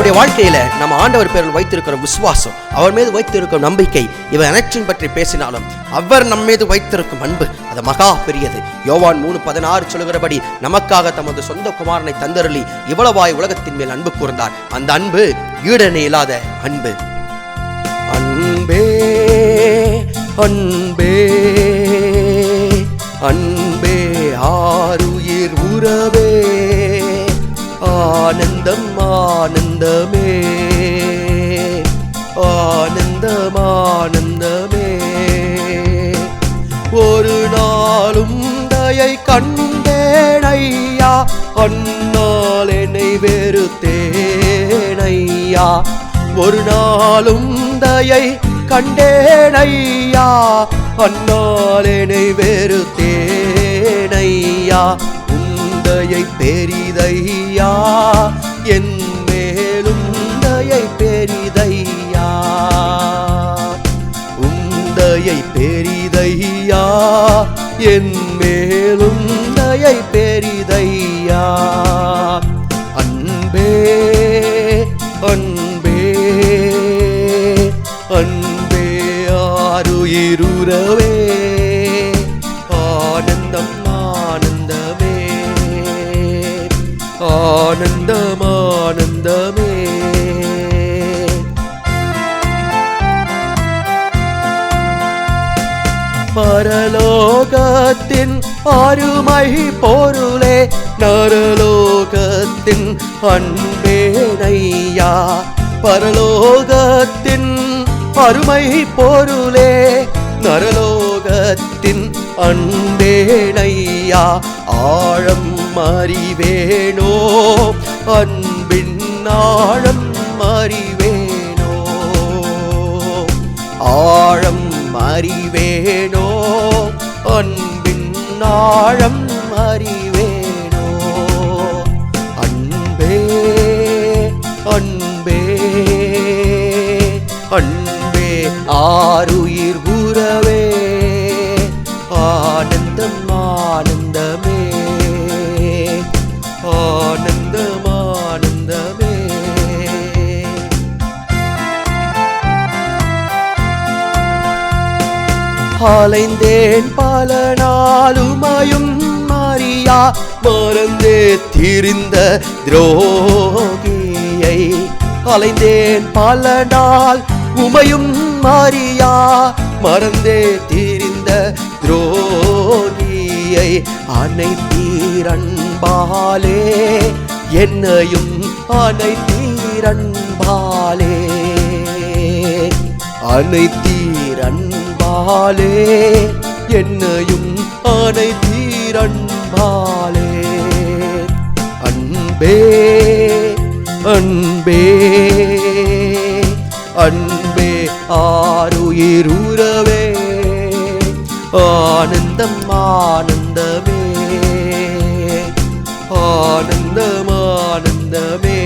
நம்முடைய வாழ்க்கையில நம்ம ஆண்டவர் பேரில் வைத்திருக்கிற விசுவாசம், அவர் மீது வைத்திருக்கும் நம்பிக்கை, இவை அனைத்தையும் பற்றி பேசினாலும் அவர் நம்ம மீது வைத்திருக்கும் அன்பு அது மகா பெரியது. யோவான் 3:16 சொல்கிறபடி நமக்காக தமது சொந்த குமாரனை தந்தருளி இவ்வளவாய் உலகத்தின் மேல் அன்பு கூர்ந்தார். அந்த அன்பு ஈடணை இல்லாத அன்பு. அன்பே அன்பே அன்பே ஆருயிர் உறவே, ஆனந்தம் ஆனந்தமே, ஆனந்தம் ஆனந்தமே. ஒரு நாளும் தயை கண்டேனையா, அந்நாள் என்னை வெறுத்தேனையா. ஒரு நாளும் தயை கண்டேனையா, அந்நாள் என்னை வெறுத்தேனையா. உந்தையை பெரிதையா, என் மேலும் தயை பெரிதையா. உந்தையை பெரிதையா, என் மேலும் தயை பெரிதையா. அன்பே அன்பே அன்பே ஆருயிருவே, ஆனந்தம் ஆனந்தமே, ஆனந்தம் ஆனந்தமே. பரலோகத்தின் அருமை பொருளே, நரலோகத்தின் அன்பேனையா. பரலோகத்தின் அருமை பொருளே, நரலோகத்தின் அன்பேனையா. ஆழம் அறிவேனோ, அன்பின் ஆழம் அறிவேனோ. ஆழம் அறிவேனோ, அன்பின் ஆழம் அறிவேனோ. அன்பே அன்பே அன்பே ஆருயிர் உறவே, ஆனந்தம் ஆனந்தமே, ஆனந்தம் ஆனந்தமே. அலைந்தேன் பல நாளுமையும் அறியா, மறந்தே திரிந்த துரோகியை. அலைந்தேன் பல நாள் உமையும் அறியா, மறந்தே திரிந்த துரோகியை. அனைத்தீரன்பாலே என்னையும் அனைத்தீரன்பாலே, அனைத்தீரன்பாலே என்னையும் அனைத்தீரன்பாலே. அன்பே அன்பே அன்பே ஆருயிருவே, ஆனந்தம் ஆனந்தமே, ஆனந்தம் ஆனந்தமே.